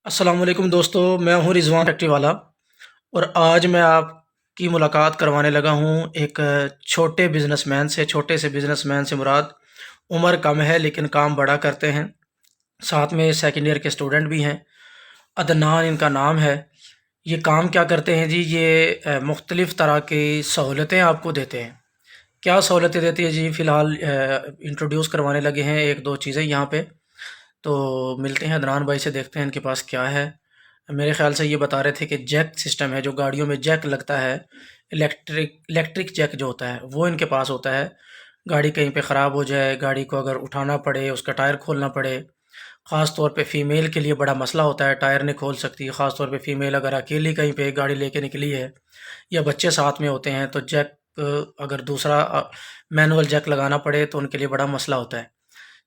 अस्सलाम वालेकुम दोस्तों, मैं हूं रिजवान फैक्ट्री वाला। और आज मैं आपकी मुलाकात करवाने लगा हूं एक छोटे बिजनेसमैन से। छोटे से बिजनेसमैन से मुराद उम्र कम है लेकिन काम बड़ा करते हैं। साथ में सेकंड ईयर के स्टूडेंट भी हैं। अदनान इनका नाम है। ये काम क्या करते हैं जी? ये मुख्तलिफ़ तरह की सहूलतें आपको देते हैं। क्या सहूलतें देती है जी? फ़िलहाल इंट्रोड्यूस करवाने लगे हैं एक दो चीज़ें यहाँ पे। तो मिलते हैं अदनान भाई से, देखते हैं इनके पास क्या है। मेरे ख्याल से ये बता रहे थे कि जैक सिस्टम है, जो गाड़ियों में जैक लगता है, इलेक्ट्रिक जैक जो होता है वो इनके पास होता है। गाड़ी कहीं पे ख़राब हो जाए, गाड़ी को अगर उठाना पड़े, उसका टायर खोलना पड़े, ख़ास तौर पे फ़ीमेल के लिए बड़ा मसला होता है, टायर नहीं खोल सकती। ख़ास तौर पे फ़ीमेल अगर अकेली कहीं पे गाड़ी लेके निकली है या बच्चे साथ में होते हैं तो जैक अगर दूसरा मैनुअल जैक लगाना पड़े तो उनके लिए बड़ा मसला होता है।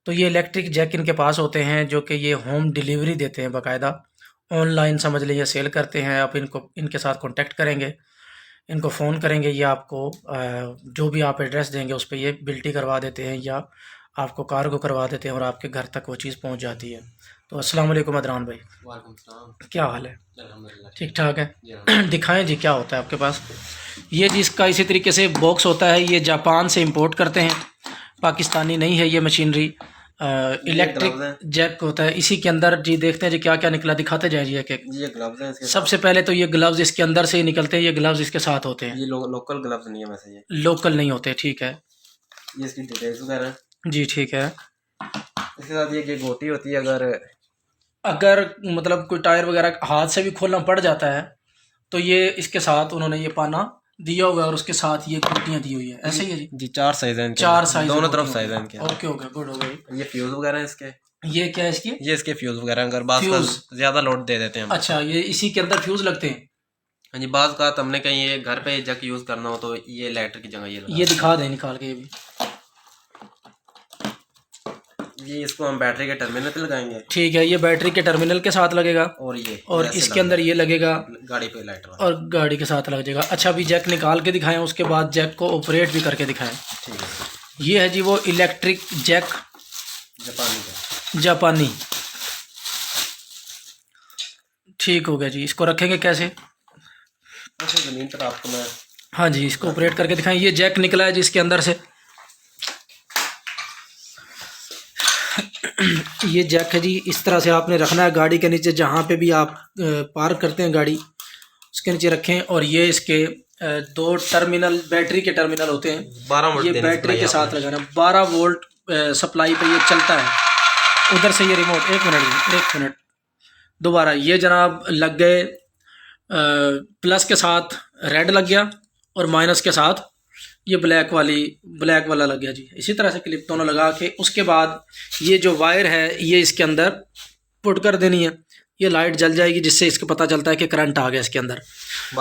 तो ये इलेक्ट्रिक जैक इनके पास होते हैं जो कि ये होम डिलीवरी देते हैं बाकायदा। ऑनलाइन समझ लीजिए सेल करते हैं। आप इनको इनके साथ कांटेक्ट करेंगे, इनको फ़ोन करेंगे, ये आपको जो भी आप एड्रेस देंगे उस पे ये बिल्टी करवा देते हैं या आपको कार्गो करवा देते हैं और आपके घर तक वो चीज़ पहुंच जाती है। तो अस्सलाम वालेकुम अदनान भाई, वालेकुम सलाम। क्या हाल है? अल्हम्दुलिल्लाह ठीक ठीक ठाक है। है। जी हाँ। दिखाएं जी क्या होता है आपके पास। ये जी इसका इसी तरीके से बॉक्स होता है, ये जापान से इंपोर्ट करते हैं, पाकिस्तानी नहीं है ये मशीनरी। ये इलेक्ट्रिक ग्लव्स हैं। जैक होता है। इसी के अंदर जी देखते हैं जी क्या क्या निकला, दिखाते जाए जी एक एक। ये ग्लव्स हैं इसके सबसे साथ। पहले तो ये ग्लव्स इसके अंदर से ही निकलते हैं, ये ग्लव्स इसके साथ होते हैं। ये लोकल ग्लव्स नहीं है वैसे ये। लोकल नहीं होते, ठीक है। ये इसकी डिटेल्स वगैरह हैं। जी ठीक है। इसके साथ ये गोटी होती है अगर। अगर मतलब कोई टायर वगैरह हाथ से भी खोलना पड़ जाता है तो ये इसके साथ उन्होंने ये पाना दिया हुआ है और उसके साथ ये कुर्तियाँ दी हुई है, ऐसे ही है जी। जी 4 साइज हैं इनके चार अंदर। साइज दोनों तरफ साइज हैं इनके अंदर। ओके ओके, गुड हो गई। ये फ्यूज वगैरह हैं इसके। ये क्या है इसकी? ये इसके फ्यूज वगैरह हैं, अगर बाज का फ्यूज। ज्यादा लोड दे देते हैं हम। अच्छा, ये इसी के अंदर फ्यूज लगते हैं। हाँ जी, बाज का हमने कहीं ये घर पे जग यूज करना हो तो ये इलेक्ट्रिक की जगह ये लगा ये दिखा दें निकाल के ये भी। ये इसको हम बैटरी के टर्मिनल पे लगाएंगे। ठीक है, ये बैटरी के टर्मिनल के साथ लगेगा और ये और ऐसे इसके अंदर ये लगेगा गाड़ी पे लाइट वाला। और गाड़ी के साथ लग जाएगा। अच्छा, अभी जैक निकाल के दिखाएं, उसके बाद जैक को ऑपरेट भी करके दिखाएं। ठीक है। ये है जी वो इलेक्ट्रिक जैक जापानी का। जापानी। ठीक हो गया जी, इसको रखेंगे कैसे? अच्छा, जमीन पर आपको मैं। हाँ जी, इसको ऑपरेट करके दिखाएं। ये जैक निकला है जी इसके अंदर से। ये जैक है जी, इस तरह से आपने रखना है गाड़ी के नीचे, जहाँ पे भी आप पार्क करते हैं गाड़ी उसके नीचे रखें। और ये इसके दो टर्मिनल, बैटरी के टर्मिनल होते हैं। 12 वोल्ट ये देने बैटरी के सप्लाई साथ आपने। लगाना, 12 वोल्ट सप्लाई पे ये चलता है। उधर से ये रिमोट, एक मिनट दोबारा, ये जनाब लग गए प्लस के साथ रेड लग गया और माइनस के साथ ये ब्लैक वाला लग गया जी। इसी तरह से क्लिप दोनों लगा के उसके बाद ये जो वायर है ये इसके अंदर पुट कर देनी है। ये लाइट जल जाएगी जिससे इसको पता चलता है कि करंट आ गया इसके अंदर।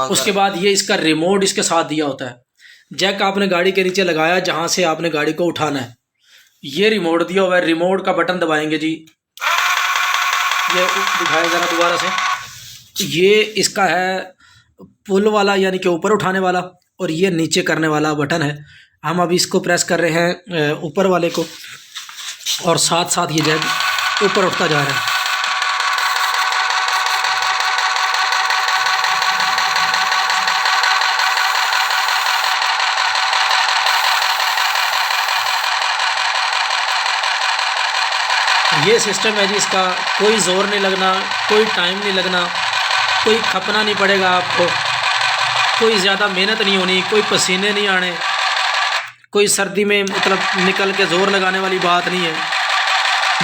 उसके बाद ये इसका रिमोट इसके साथ दिया होता है। जैक आपने गाड़ी के नीचे लगाया जहाँ से आपने गाड़ी को उठाना है, ये रिमोट दिया हुआ है। रिमोट का बटन दबाएंगे जी, ये दिखाया ज़रा दोबारा से। ये इसका है पुल वाला यानी कि ऊपर उठाने वाला, और ये नीचे करने वाला बटन है। हम अभी इसको प्रेस कर रहे हैं ऊपर वाले को, और साथ साथ ये जैक ऊपर उठता जा रहा है। ये सिस्टम है जी इसका। कोई ज़ोर नहीं लगना, कोई टाइम नहीं लगना, कोई खपना नहीं पड़ेगा आपको, कोई ज़्यादा मेहनत नहीं होनी, कोई पसीने नहीं आने, कोई सर्दी में मतलब निकल के ज़ोर लगाने वाली बात नहीं है।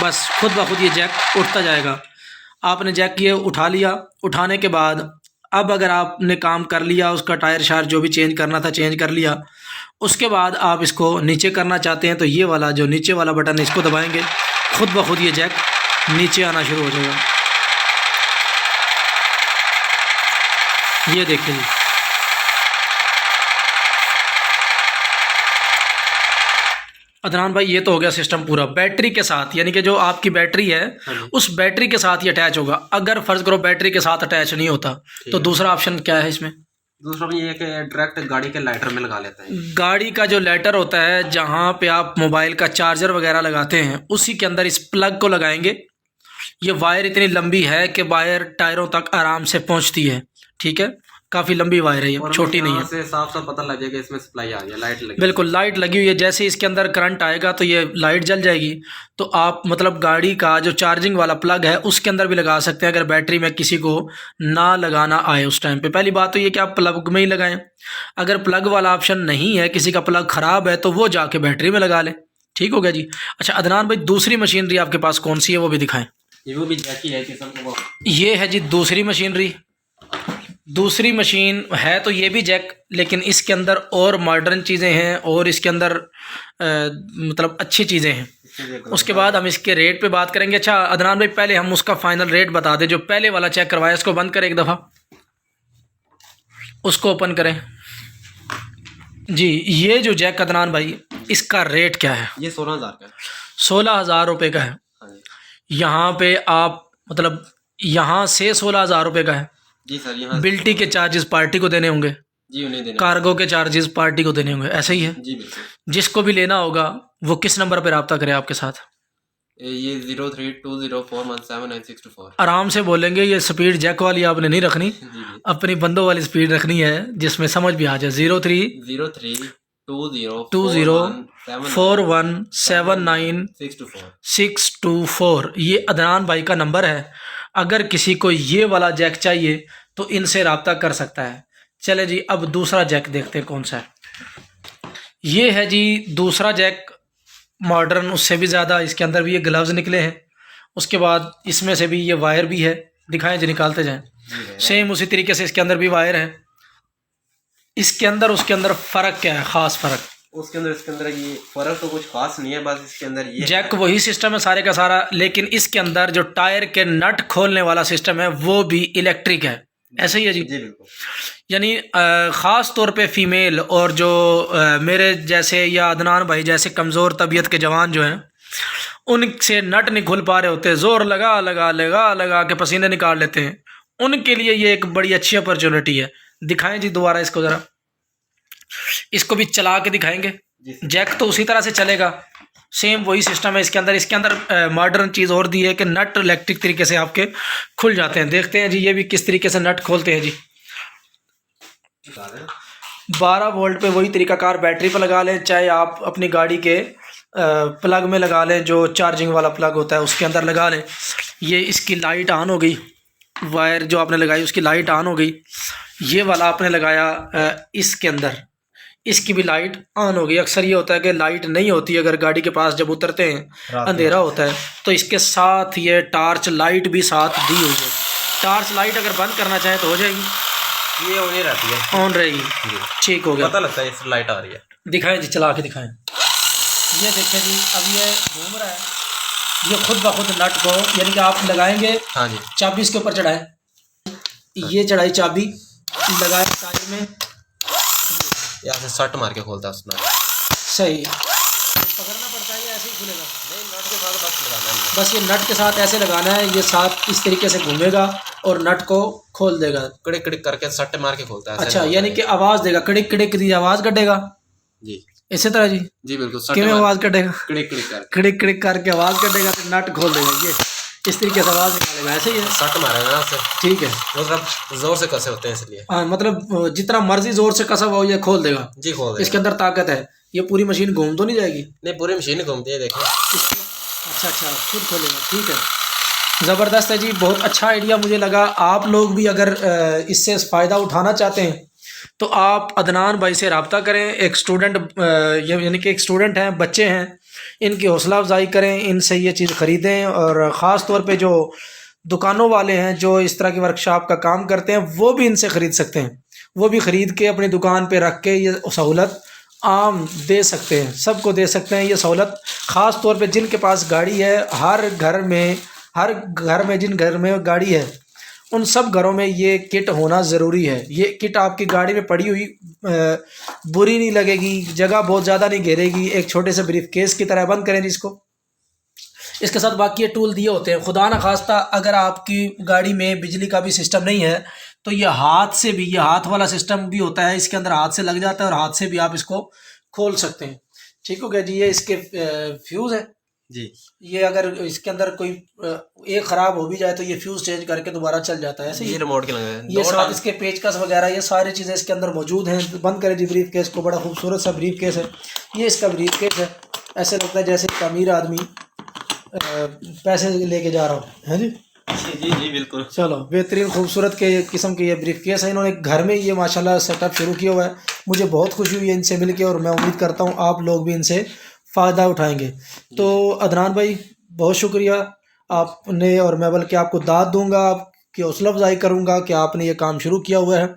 बस खुद ब खुद ये जैक उठता जाएगा। आपने जैक ये उठा लिया, उठाने के बाद अब अगर आपने काम कर लिया, उसका टायर शायर जो भी चेंज करना था चेंज कर लिया, उसके बाद आप इसको नीचे करना चाहते हैं तो ये वाला जो नीचे वाला बटन है इसको दबाएंगे, खुद ब खुद ये जैक नीचे आना शुरू हो जाएगा। ये देखिए जी, अदनान भाई ये तो हो गया सिस्टम पूरा बैटरी के साथ, यानी कि जो आपकी बैटरी है उस बैटरी के साथ ये अटैच होगा। अगर फर्ज करो बैटरी के साथ अटैच नहीं होता तो दूसरा ऑप्शन क्या है इसमें? दूसरा भी ये है कि डायरेक्ट गाड़ी के लाइटर में लगा लेता है। गाड़ी का जो लाइटर होता है जहाँ पे आप मोबाइल का चार्जर वगैरह लगाते हैं उसी के अंदर इस प्लग को लगाएंगे ये वायर इतनी लंबी है कि वायर टायरों तक आराम से पहुंचती है। ठीक है, काफ़ी लंबी वायर है, ये और छोटी नहीं है। यहाँ से साफ साफ पता लगेगा इसमें सप्लाई आ गया, लाइट लगी। बिल्कुल लाइट लगी हुई है, जैसे इसके अंदर करंट आएगा तो ये लाइट जल जाएगी। तो आप मतलब गाड़ी का जो चार्जिंग वाला प्लग है उसके अंदर भी लगा सकते हैं, अगर बैटरी में किसी को ना लगाना आए उस टाइम पे। पहली बात तो ये कि आप प्लग में ही लगाएं। अगर प्लग वाला ऑप्शन नहीं है, किसी का प्लग ख़राब है, तो वो जाके बैटरी में लगा ले। ठीक हो गया जी। अच्छा अदनान भाई, दूसरी मशीनरी आपके पास कौन सी है वो भी दिखाएं। ये वो भी जैकी है किस्म का वो। ये है जी दूसरी मशीनरी। दूसरी मशीन है तो ये भी जैक, लेकिन इसके अंदर और मॉडर्न चीज़ें हैं और इसके अंदर मतलब अच्छी चीज़ें हैं। उसके बाद हम इसके रेट पे बात करेंगे। अच्छा अदनान भाई, पहले हम उसका फाइनल रेट बता दें। जो पहले वाला चेक करवाया इसको बंद करें एक दफ़ा, उसको ओपन करें जी। ये जो जैक अदनान भाई, इसका रेट क्या है? ये 16,000 का है। 16,000 रुपये का है। हाँ जी। यहाँ पे आप मतलब यहाँ से 16,000 रुपये का है जी सर, यहाँ बिल्टी के चार्जेस पार्टी को देने होंगे, जी उन्हें देने, कार्गो के चार्जेस पार्टी को देने होंगे, ऐसे ही है जी बिल्कुल। जिसको भी लेना होगा वो किस नंबर पर रब्ता करे आपके साथ? ये 032041799624। आराम से बोलेंगे, ये स्पीड जैक वाली आपने नहीं रखनी, जी जी। अपनी बंदों वाली स्पीड रखनी है जिसमें समझ भी आ जाए। 032041799624 ये अदनान भाई का नंबर है। अगर किसी को ये वाला जैक चाहिए तो इनसे रब्ता कर सकता है। चले जी, अब दूसरा जैक देखते हैं कौन सा है। ये है जी दूसरा जैक, मॉडर्न, उससे भी ज़्यादा। इसके अंदर भी ये ग्लव्स निकले हैं। उसके बाद इसमें से भी ये वायर भी है, दिखाएं जी, निकालते जाएं। सेम उसी तरीके से इसके अंदर भी वायर है। इसके अंदर उसके अंदर फ़र्क क्या है, ख़ास फ़र्क? उसके अंदर इसके अंदर ये फ़र्क तो कुछ खास नहीं है, बस इसके अंदर ये जैक वही सिस्टम है सारे का सारा, लेकिन इसके अंदर जो टायर के नट खोलने वाला सिस्टम है वो भी इलेक्ट्रिक है। ऐसे ही है जी। जी बिल्कुल। यानी ख़ास तौर पे फ़ीमेल और जो मेरे जैसे या अदनान भाई जैसे कमज़ोर तबीयत के जवान जो हैं, उनसे नट नहीं खुल पा रहे होते, ज़ोर लगा लगा लगा लगा के पसीने निकाल लेते हैं, उनके लिए ये एक बड़ी अच्छी अपॉर्चुनिटी है। दिखाएं जी दोबारा इसको ज़रा, इसको भी चला के दिखाएंगे। जैक तो उसी तरह से चलेगा, सेम वही सिस्टम है इसके अंदर। इसके अंदर मॉडर्न चीज़ और दी है कि नट इलेक्ट्रिक तरीके से आपके खुल जाते हैं। देखते हैं जी ये भी किस तरीके से नट खोलते हैं जी। 12 वोल्ट पे वही तरीकाकार बैटरी पर लगा लें, चाहे आप अपनी गाड़ी के प्लग में लगा लें, जो चार्जिंग वाला प्लग होता है उसके अंदर लगा लें। ये इसकी लाइट ऑन हो गई, वायर जो आपने लगाई उसकी लाइट ऑन हो गई। ये वाला आपने लगाया इसके अंदर, इसकी भी लाइट ऑन हो गई। अक्सर ये होता है कि लाइट नहीं होती अगर गाड़ी के पास जब उतरते हैं, अंधेरा होता है, तो इसके साथ ये टार्च लाइट भी साथ दी हुई है। टार्च लाइट अगर बंद करना चाहें तो हो जाएगी, ये ऑन ही रहती है, ऑन रहेगी। ठीक हो गया, पता लगता है इस लाइट आ रही है। दिखाएं जी, चला के दिखाएं। ये देखें जी, अब ये घूम रहा है, ये खुद ब खुद नट को, यानी कि आप लगाएंगे, हाँ जी, चाबी इसके ऊपर चढ़ाएं, ये चढ़ाई चाबी, लगाए टायर में, यहाँ से सट मार के खोलता है उसने। सही है, पकड़ना पड़ता है या ऐसे ही खुलेगा? नहीं, नट के साथ बस लगाना है। बस ये नट के साथ ऐसे लगाना है, ये साथ इस तरीके से घूमेगा और नट को खोल देगा, कड़िक कड़िक करके सट्टे मार के खोलता है। अच्छा, यानी कि आवाज़ देगा, कड़िक कड़िक की आवाज़ कटेगा जी, इसी तरह जी। जी बिल्कुल। किमें आवाज़ कटेगा? कड़िक कड़िक कर, कड़िक कड़िक करके आवाज़ कटेगा तो नट खोल देगा, ये इस तरीके से आवाज़ निकालेगा, ऐसे ही है। सट मारेगा ना उससे, ठीक है, मतलब जोर से कसे होते हैं इसलिए। हाँ, मतलब जितना मर्जी जोर से कसा हुआ हो ये खोल देगा जी, खोल देगा। इसके अंदर ताकत है। ये पूरी मशीन घूम तो नहीं जाएगी? नहीं, पूरी मशीन घूमती है, देखिए। अच्छा अच्छा, खुद खोलेगा, ठीक है, ज़बरदस्त है जी, बहुत अच्छा आइडिया मुझे लगा। आप लोग भी अगर इससे फ़ायदा उठाना चाहते हैं तो आप अदनान भाई से रब्ता करें। एक स्टूडेंट यानी कि एक स्टूडेंट हैं, बच्चे हैं, इनकी हौसला अफजाई करें, इनसे ये चीज़ ख़रीदें। और ख़ास तौर पे जो दुकानों वाले हैं जो इस तरह की वर्कशॉप का काम करते हैं, वो भी इनसे ख़रीद सकते हैं, वो भी ख़रीद के अपनी दुकान पे रख के ये सहूलत आम दे सकते हैं, सबको दे सकते हैं ये सहूलत। ख़ास तौर पे जिनके पास गाड़ी है, हर घर में जिन घर में गाड़ी है उन सब घरों में ये किट होना ज़रूरी है। ये किट आपकी गाड़ी में पड़ी हुई बुरी नहीं लगेगी, जगह बहुत ज़्यादा नहीं घेरेगी, एक छोटे से ब्रीफ केस की तरह बंद करें जिसको। इसके साथ बाकी ये टूल दिए होते हैं। खुदा न खास्ता अगर आपकी गाड़ी में बिजली का भी सिस्टम नहीं है तो ये हाथ से भी, ये हाथ वाला सिस्टम भी होता है, इसके अंदर हाथ से लग जाता है और हाथ से भी आप इसको खोल सकते हैं। ठीक हो गया जी। ये इसके फ्यूज़ है जी ये अगर इसके अंदर कोई एक ख़राब हो भी जाए तो ये फ्यूज़ चेंज करके दोबारा चल जाता है ऐसे ही। ये रिमोट के लगे ये साथ इसके पेचकस वगैरह ये सारी चीज़ें इसके अंदर मौजूद हैं। बंद करें जी ब्रीफ केस को, बड़ा खूबसूरत सा ब्रीफ केस है ये। इसका ब्रीफ केस है, ऐसे लगता है जैसे एक अमीर आदमी पैसे लेके जा रहा हो, है जी। जी जी बिल्कुल। चलो, बेहतरीन खूबसूरत के किस्म के ये ब्रीफ केस है। इन्होंने घर में ये माशाल्लाह सेटअप शुरू किया हुआ है। मुझे बहुत खुशी हुई है इनसे मिल के, और मैं उम्मीद करता हूँ आप लोग भी इनसे फ़ायदा उठाएंगे। तो अदनान भाई बहुत शुक्रिया आपने, और मैं बल्कि आपको दाद दूंगा, आपकी हौसला अफजाई करूँगा कि आपने ये काम शुरू किया हुआ है,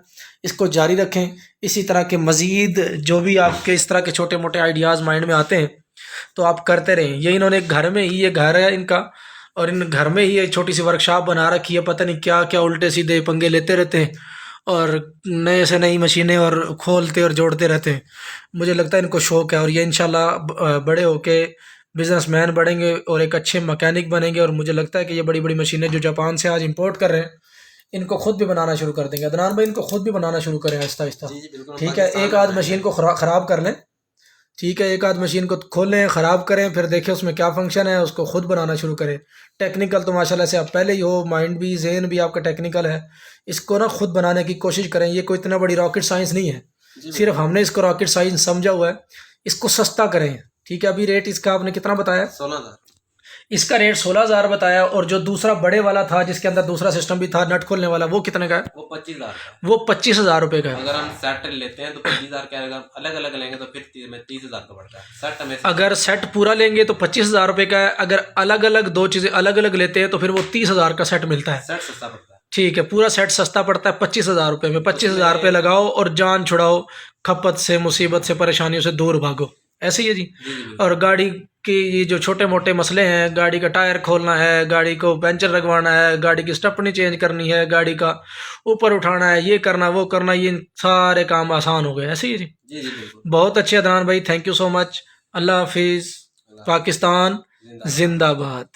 इसको जारी रखें। इसी तरह के मज़ीद जो भी आपके इस तरह के छोटे मोटे आइडियाज़ माइंड में आते हैं तो आप करते रहें। ये इन्होंने घर में ही, ये घर है इनका, और इन घर में ही एक छोटी सी वर्कशॉप बना रखी है। पता नहीं क्या क्या उल्टे सीधे पंगे लेते रहते हैं और नए से नई मशीनें और खोलते और जोड़ते रहते हैं। मुझे लगता है इनको शौक़ है, और ये इंशाल्लाह बड़े होके बिजनेसमैन बढ़ेंगे और एक अच्छे मैकेनिक बनेंगे। और मुझे लगता है कि ये बड़ी बड़ी मशीनें जो जापान से आज इंपोर्ट कर रहे हैं इनको खुद भी बनाना शुरू कर देंगे। अदनान भाई इनको खुद भी बनाना शुरू करें आहिस्ता आहिस्ता, ठीक है। एक आध मशीन को ख़राब कर लें, ठीक है, एक आध मशीन को खोलें, ख़राब करें, फिर देखें उसमें क्या फंक्शन है, उसको खुद बनाना शुरू करें। टेक्निकल तो माशाल्लाह से आप पहले ही हो, माइंड भी जहन भी आपका टेक्निकल है। इसको ना खुद बनाने की कोशिश करें। ये कोई इतना बड़ी रॉकेट साइंस नहीं है, सिर्फ हमने इसको रॉकेट साइंस समझा हुआ है। इसको सस्ता करें, ठीक है। अभी रेट इसका आपने कितना बताया? 16,000। इसका रेट 16,000 बताया, और जो दूसरा बड़े वाला था जिसके अंदर दूसरा सिस्टम भी था नट खोलने वाला, वो कितने का है? वो 25,000 का। वो 25,000 रुपये का है। अगर हम सेट लेते हैं तो 25,000 का आएगा, अलग अलग लेंगे तो फिर 30,000 का पड़ता है सेट में। अगर सेट पूरा लेंगे तो 25,000 रुपये का है। अगर अलग अलग दो चीज़ें अलग अलग लेते हैं तो फिर वो 30,000 का सेट मिलता है। सेट सस्ता पड़ता है, ठीक है, पूरा सेट सस्ता पड़ता है 25,000 रुपये में। 25,000 रुपये लगाओ और जान छुड़ाओ, खपत से, मुसीबत से, परेशानियों से दूर भागो। ऐसे ही है जी। और गाड़ी के ये जो छोटे मोटे मसले हैं, गाड़ी का टायर खोलना है, गाड़ी को पंचर लगवाना है, गाड़ी की स्टेपनी चेंज करनी है, गाड़ी का ऊपर उठाना है, ये करना वो करना, ये सारे काम आसान हो गए। ऐसे ही है जी। जी जी बिल्कुल। बहुत अच्छे अदनान भाई, थैंक यू सो मच। अल्लाह हाफिज़। पाकिस्तान जिंदाबाद।